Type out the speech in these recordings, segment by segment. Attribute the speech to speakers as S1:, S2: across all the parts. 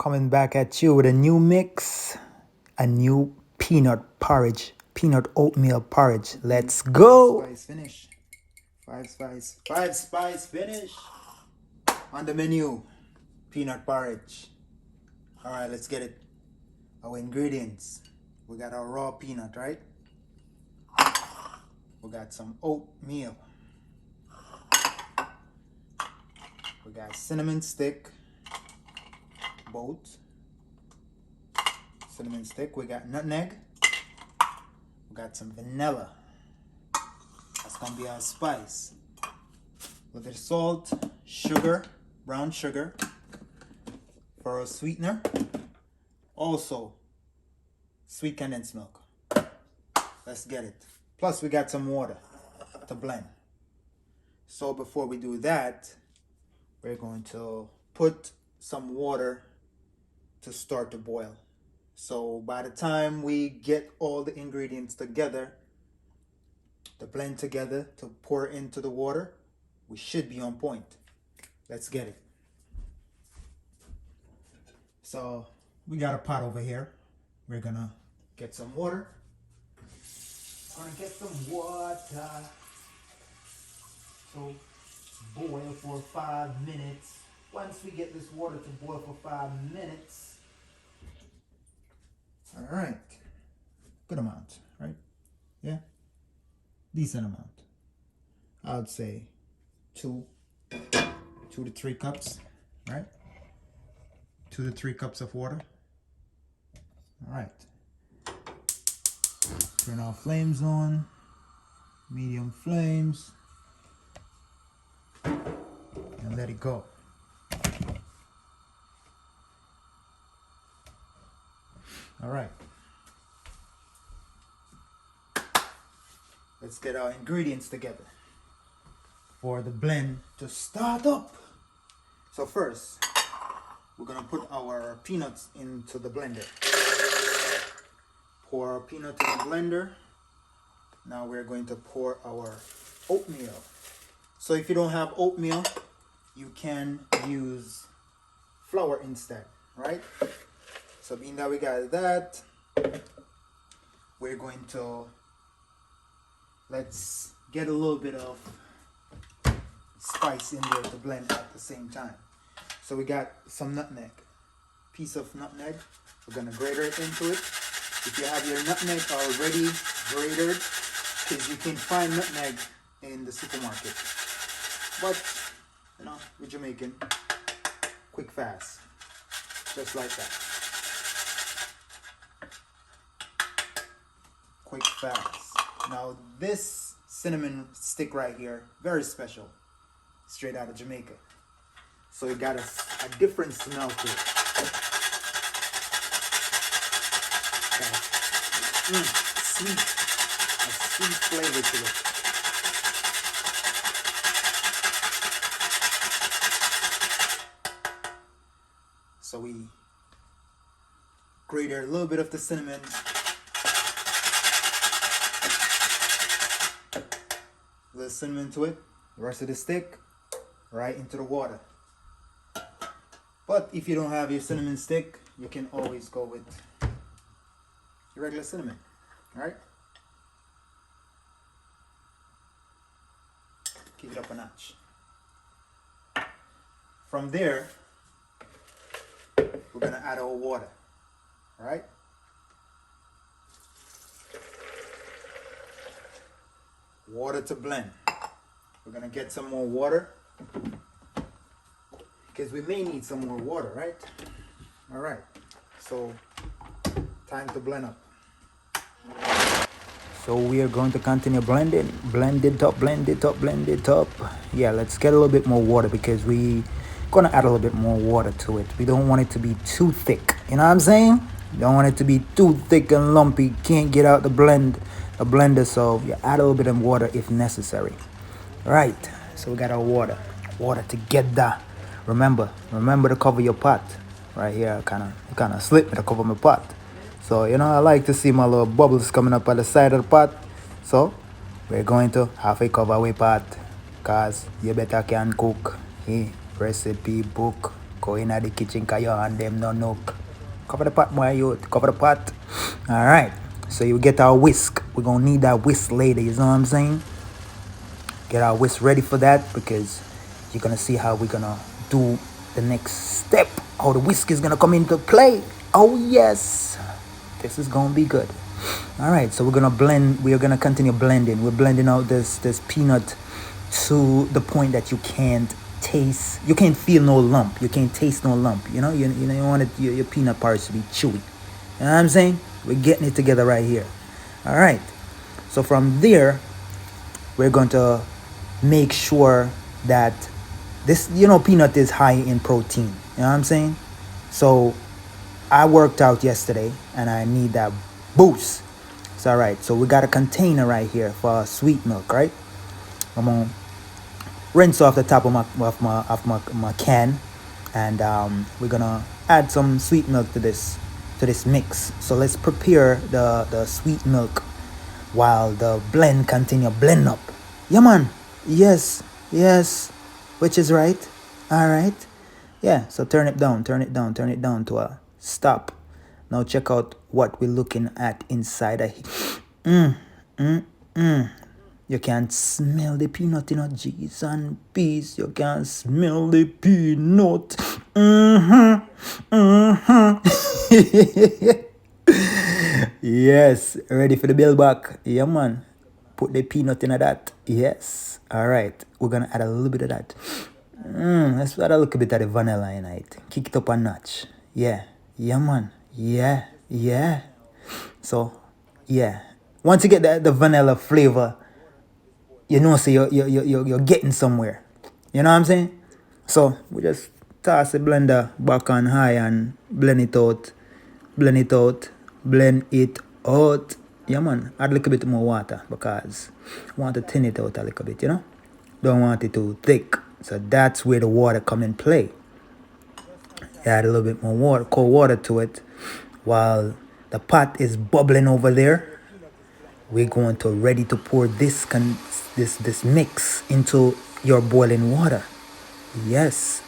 S1: Coming back at you with a new mix, a new peanut porridge, peanut oatmeal porridge. Let's go.
S2: Spice finish. Five spice finish. On the menu, peanut porridge. All right, let's get it. Our ingredients. We got our raw peanut, right? We got some oatmeal. We got cinnamon stick. Both. Cinnamon stick. We got nutmeg. We got some vanilla. That's gonna be our spice. With the salt, sugar, brown sugar for a sweetener. Also, sweet condensed milk. Let's get it. Plus, we got some water to blend. So before we do that, we're going to put some water to start to boil. So by the time we get all the ingredients together, to blend together, to pour into the water, we should be on point. Let's get it. So we got a pot over here. We're gonna get some water. Gonna get some water. So boil for 5 minutes. Once we get this water to boil for 5 minutes, all right, good amount, right? Yeah, decent amount. I would say 2 to 3 cups, right? 2 to 3 cups of water. All right. Turn our flames on, medium flames, and let it go. All right. Let's get our ingredients together for the blend to start up. So first, we're gonna put our peanuts into the blender. Pour our peanut in the blender. Now we're going to pour our oatmeal. So if you don't have oatmeal, you can use flour instead, right? So being that we got that, we're going to, let's get a little bit of spice in there to blend at the same time. So we got some nutmeg, piece of nutmeg. We're gonna grate it into it. If you have your nutmeg already grated, because you can find nutmeg in the supermarket. But, you know, we're Jamaican, quick, fast, just like that. Quick, fast. Now this cinnamon stick right here, very special, straight out of Jamaica. So it got a different smell to it. Sweet, a sweet flavor to it. So we grated a little bit of the cinnamon. A little cinnamon to it. The rest of the stick right into the water. But if you don't have your cinnamon stick, you can always go with your regular cinnamon. All right? Keep it up a notch. From there, we're gonna add our water. All right? Water to blend. We're gonna get some more water because we may need some more water, right? All right. So time to blend up.
S1: So we are going to continue blending. Blend it up, blend it up, blend it up. Yeah, let's get a little bit more water because we gonna add a little bit more water to it. We don't want it to be too thick. You know what I'm saying? Don't want it to be too thick and lumpy. Can't get out the blender. So you add a little bit of water if necessary. All right. So we got our water together. Remember to cover your pot. Right here, kind of slipped me to cover my pot. So, you know, I like to see my little bubbles coming up at the side of the pot. So, we're going to halfway cover our pot. Cause you better can cook. Recipe book Go in at the kitchen, cause you and them no nook. Cover the pot, my youth. Cover the pot. All right. So you get our whisk. We're gonna need that whisk later. You know what I'm saying? Get our whisk ready for that because you're gonna see how we're gonna do the next step. How the whisk is gonna come into play. Oh yes, this is gonna be good. All right, so we're gonna blend. We are gonna continue blending. We're blending out this peanut to the point that you can't taste. You can't feel no lump. You can't taste no lump. You know, you want your peanut porridge to be chewy. You know what I'm saying? We're getting it together right here. All right. So from there, we're going to make sure that this, peanut is high in protein. You know what I'm saying? So I worked out yesterday and I need that boost. It's all right. So we got a container right here for sweet milk, right? I'm gonna rinse off the top of my can, and we're gonna add some sweet milk to this mix. So let's prepare the sweet milk while the blend continue blend up. Yeah, man. Yes, yes. Which is right. All right. Yeah. So turn it down, turn it down, turn it down to a stop. Now check out what we're looking at inside. You can smell the peanut, G's and P's. You can smell the peanut. Yes, ready for the bill back. Yeah, man. Put the peanut in that. Yes. All right. We're gonna add a little bit of that. Let's add a little bit of the vanilla in it. Kick it up a notch. Yeah. Yeah, man. Yeah. Yeah. So, yeah. Once you get the vanilla flavor, you know, so you're getting somewhere. You know what I'm saying? So we just toss the blender back on high and blend it out, blend it out, blend it out. Yeah, man. Add a little bit more water because I want to thin it out a little bit, Don't want it too thick. So that's where the water come in play. Add a little bit more water, cold water to it while the pot is bubbling over there. We're going to ready to pour this mix into your boiling water. Yes.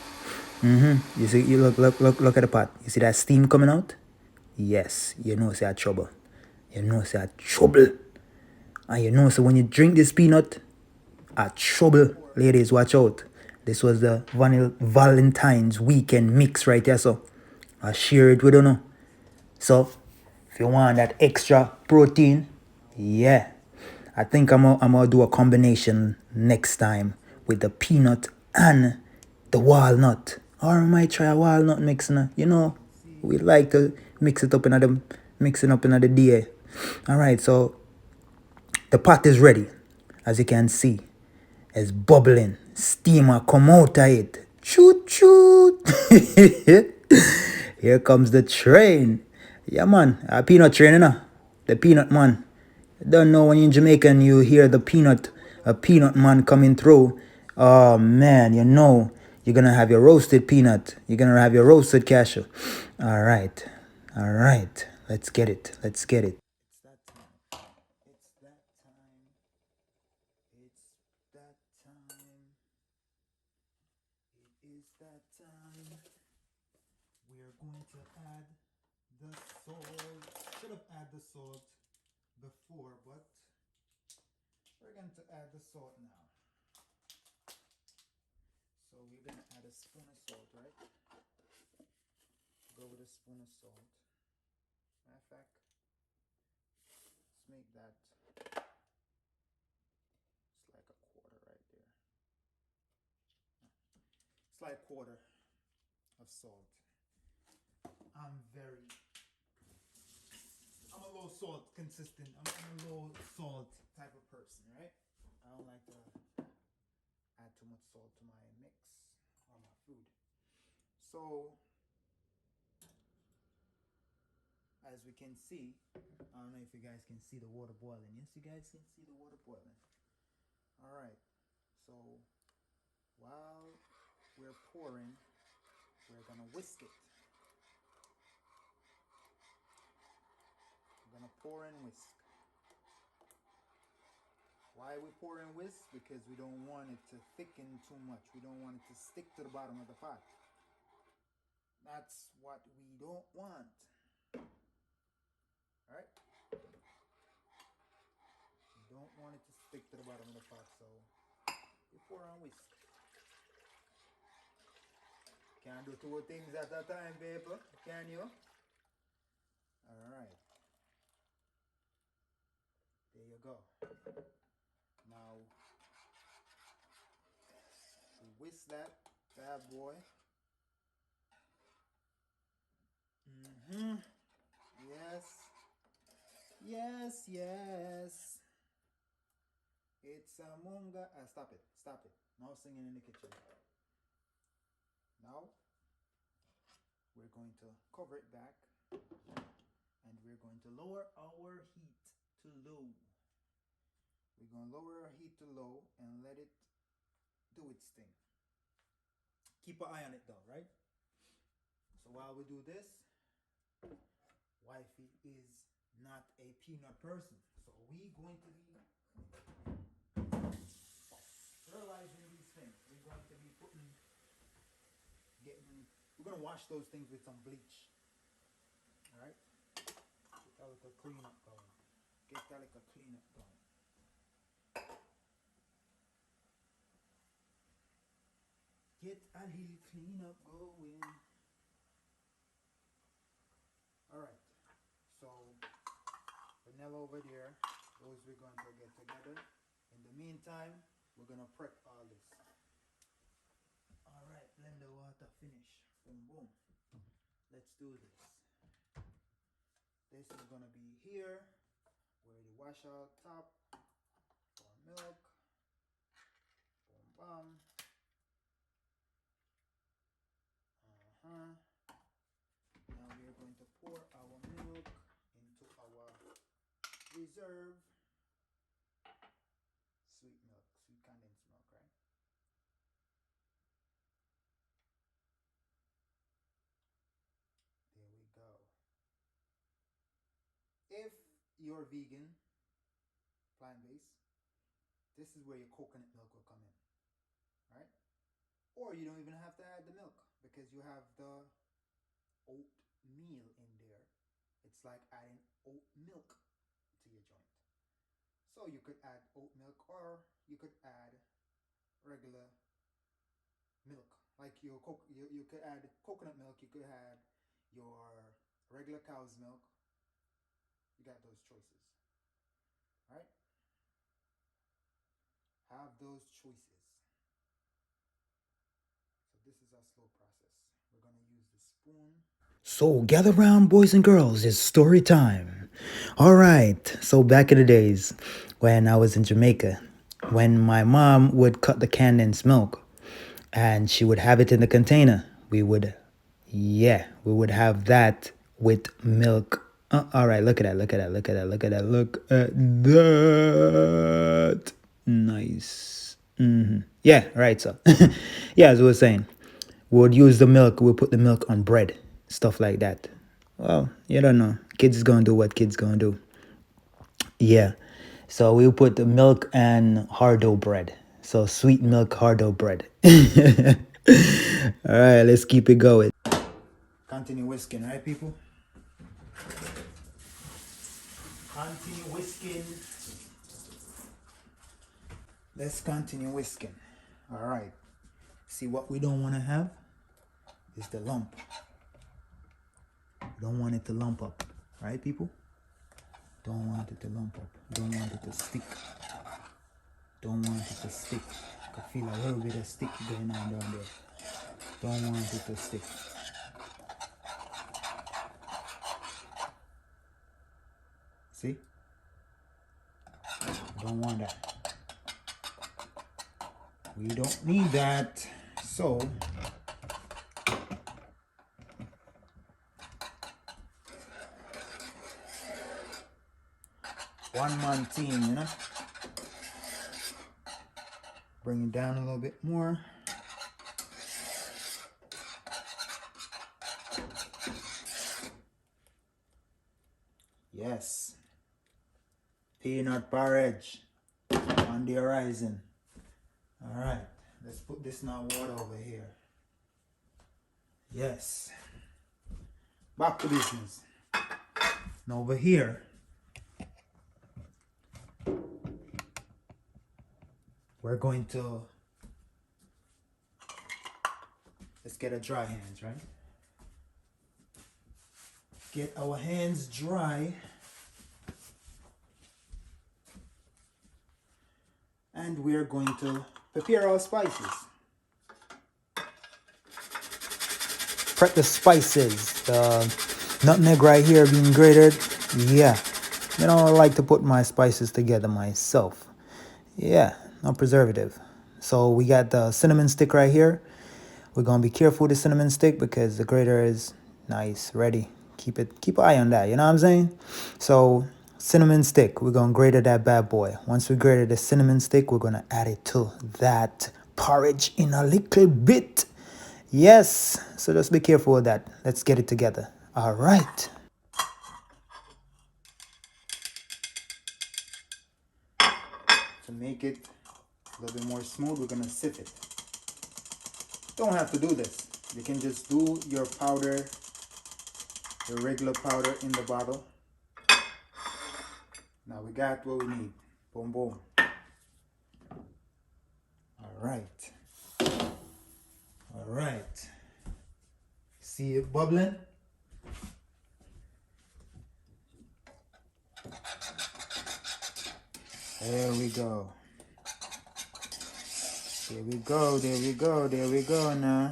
S1: You see, you look at the pot. You see that steam coming out? Yes. You know, say trouble. You know, say trouble. And you know, so when you drink this peanut, trouble. Ladies, watch out. This was the Valentine's weekend mix right here. So I share it with you. So if you want that extra protein, yeah. I think I'm gonna do a combination next time with the peanut and the walnut. Or I might try a walnut mixing. We like to mix it up in the mixing up in the day. Alright, so the pot is ready. As you can see. It's bubbling. Steamer come out of it. Shoot, shoot. Here comes the train. Yeah, man. A peanut train, The peanut man. Don't know when you're in Jamaica and you hear a peanut man coming through. Oh, man, you're going to have your roasted peanut. You're going to have your roasted cashew. All right. All right. Let's get it. Let's get it.
S2: It's that time. It's that time. It's that time. It is that time. We are going to add the salt. Should have added the salt before, but we're going to add the salt now. So we're going to add a spoon of salt, right? Go with a spoon of salt. Matter of fact, let's make that. It's like a quarter right there. It's like a quarter of salt. I'm a low salt consistent. I'm a low salt type of person, right? I don't like to add too much salt to my mix or my food. So, as we can see, I don't know if you guys can see the water boiling. Yes, you guys can see the water boiling. All right. So, while we're pouring, we're gonna whisk it. We're gonna pour and whisk. Why we pour and whisk? Because we don't want it to thicken too much. We don't want it to stick to the bottom of the pot. That's what we don't want. Alright? You don't want it to stick to the bottom of the pot, so you pour and whisk. Can't do two things at a time, people. Can you? Alright. There you go. Now, whisk that bad boy. Yes. Yes, yes. It's a munga. Stop it. Stop it. No singing in the kitchen. Now, we're going to cover it back. And we're going to lower our heat to low. We're going to lower our heat to low and let it do its thing. Keep an eye on it though, right? So while we do this, wifey is not a peanut person. So we're going to be sterilizing these things. We're going to be we're going to wash those things with some bleach. Alright? Get that little cleanup going. Get that little cleanup going. Get a little cleanup going. Alright. So, vanilla over there. Those we're going to get together. In the meantime, we're going to prep all this. Alright, blend the water, finish. Boom, boom. Let's do this. This is going to be here, where the wash out top, pour milk, boom, bam. Now we are going to pour our milk into our reserve sweet milk, sweet condensed milk, right? There we go. If you're vegan, plant-based, this is where your coconut milk will come in, right? Or you don't even have to add the milk because you have the oatmeal in there. It's like adding oat milk to your joint. So you could add oat milk or you could add regular milk. Like you could add coconut milk, you could add your regular cow's milk. You got those choices. Right? Have those choices. So this is a slow process. We're gonna use the spoon.
S1: So gather round, boys and girls, it's story time. All right, so back in the days when I was in Jamaica, when my mom would cut the condensed milk and she would have it in the container, we would have that with milk. All right, look at that, look at that, look at that, look at that, look at that. Nice. Yeah, right, so. Yeah, as we were saying, we would use the milk, we'll put the milk on bread, stuff like that. Well, you don't know. Kids gonna do what kids gonna do. Yeah. So we'll put the milk and hardo bread. So sweet milk hardo bread. All right, let's keep it going.
S2: Continue whisking, right, people? Continue whisking. Let's continue whisking. All right. See, what we don't want to have is the lump. We don't want it to lump up, right, people? Don't want it to lump up. Don't want it to stick. Don't want it to stick. I can feel a little bit of stick going on down there. Don't want it to stick. See? Don't want that. We don't need that. So, one man team, you know? Bring it down a little bit more. Yes. Peanut porridge on the horizon. All right. Let's put this now water over here. Yes. back to business. Now over here, we're going to, let's get a dry hands, right? Get our hands dry. And we're going to prepare our spices. Prep the spices. The nutmeg right here being grated. Yeah. You know, I like to put my spices together myself. Yeah, no preservative. So we got the cinnamon stick right here. We're gonna be careful with the cinnamon stick because the grater is nice, ready. Keep an eye on that, you know what I'm saying? So cinnamon stick, we're gonna grate that bad boy. Once we grated the cinnamon stick, we're gonna add it to that porridge in a little bit. Yes, so just be careful with that. Let's get it together. All right. To make it a little bit more smooth, we're gonna sift it. Don't have to do this. You can just do your powder, your regular powder in the bottle. Now we got what we need. Boom, boom. All right. All right. See it bubbling? There we go. There we go, there we go, there we go now.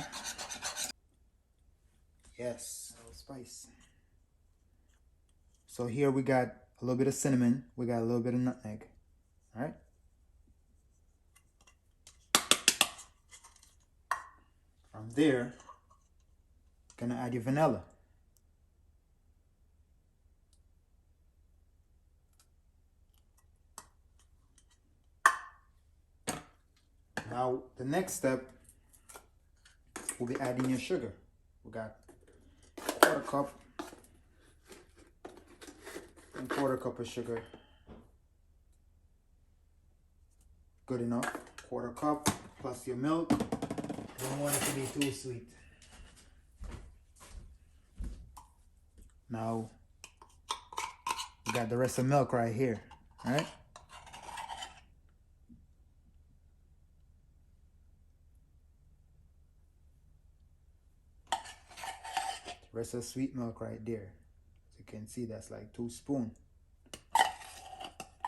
S2: Yes, spice. So here we got a little bit of cinnamon. We got a little bit of nutmeg. All right. From there, gonna add your vanilla. Now the next step, we'll be adding your sugar. We got quarter cup and quarter cup of sugar. Good enough. Quarter cup plus your milk. Don't want it to be too sweet. Now we got the rest of milk right here. All right. Rest of sweet milk right there. As you can see, that's like 2 spoons.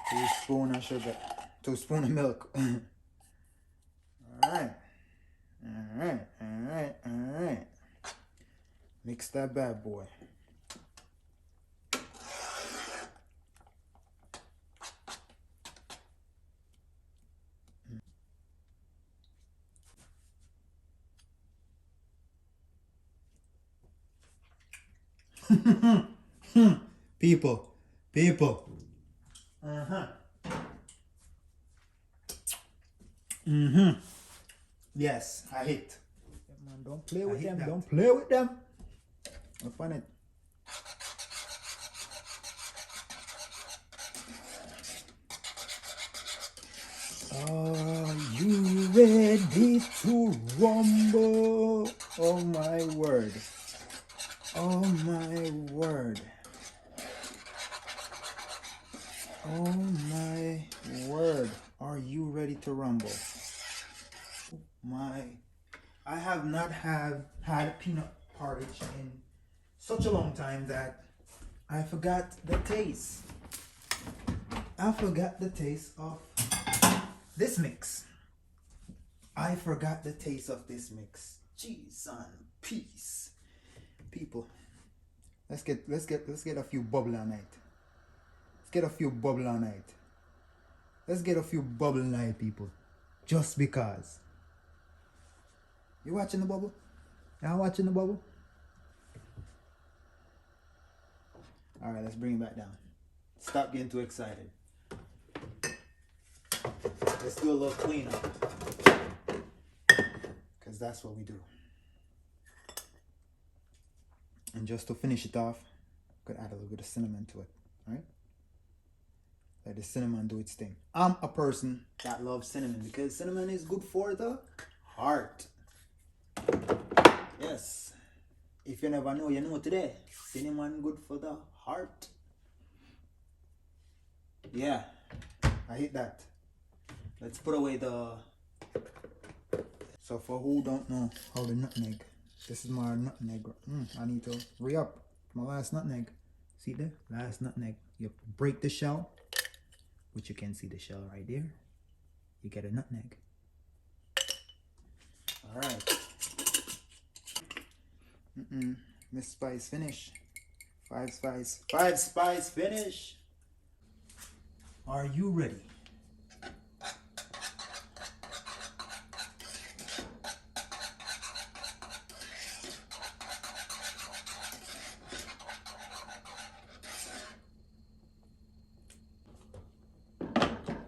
S2: 2 spoons of sugar. 2 spoons of milk. Alright. Alright. Alright. Alright. Mix that bad boy. People. Yes, I hit. Man, don't play with them. Don't play with them. Have fun it. Are you ready to rumble? Oh my word. Oh my word. Oh my word. Are you ready to rumble? I have not had peanut porridge in such a long time that I forgot the taste. I forgot the taste of this mix. I forgot the taste of this mix. Cheese and peace. People, let's get a few bubble on it. Let's get a few bubble on it. Let's get a few bubble night, people. Just because. You watching the bubble? Y'all watching the bubble? Alright, let's bring it back down. Stop getting too excited. Let's do a little cleanup. Because that's what we do. And just to finish it off, I'm gonna add a little bit of cinnamon to it. Alright? Let the cinnamon do its thing. I'm a person that loves cinnamon because cinnamon is good for the heart. Yes. If you never know, you know today. Cinnamon good for the heart. Yeah, I hit that. Let's put away the... So for who don't know how the nutmeg, this is my nutmeg. I need to re-up my last nutmeg. See there? Last nutmeg. You break the shell, which you can see the shell right there. You get a nutmeg. Alright. Miss Spice finish. Five spice finish. Are you ready?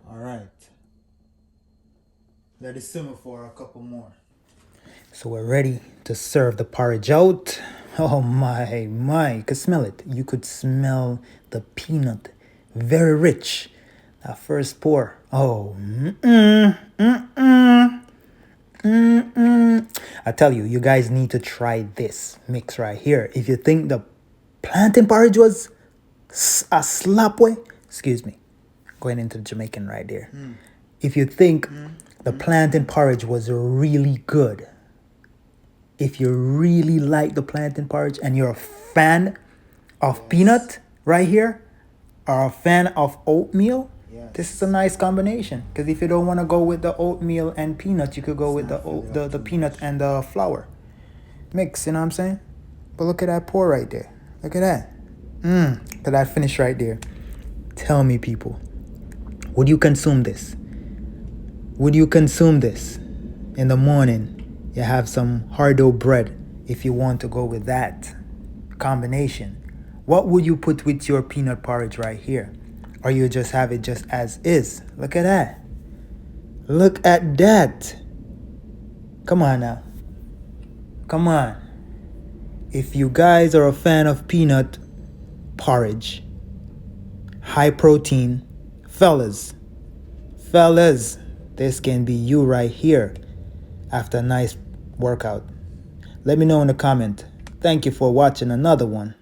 S2: Alright. Let it simmer for a couple more.
S1: So we're ready to serve the porridge out. Oh my, you could smell it. You could smell the peanut. Very rich. That first pour. Oh, I tell you, you guys need to try this mix right here. If you think the plantain porridge was a slap way, excuse me, going into the Jamaican right there. If you think the plantain porridge was really good, if you really like the plantain porridge and you're a fan of peanut right here, or a fan of oatmeal, this is a nice combination. Because if you don't want to go with the oatmeal and peanut, you could go with the peanut and the flour mix. You know what I'm saying? But look at that pour right there. Look at that. Look at that finish right there. Tell me, people, would you consume this? Would you consume this in the morning? You have some hardo bread if you want to go with that combination. What would you put with your peanut porridge right here? Or you just have it just as is? Look at that. Look at that. Come on now. Come on. If you guys are a fan of peanut porridge, high protein, fellas, this can be you right here after a nice workout. Let me know in the comment. Thank you for watching another one.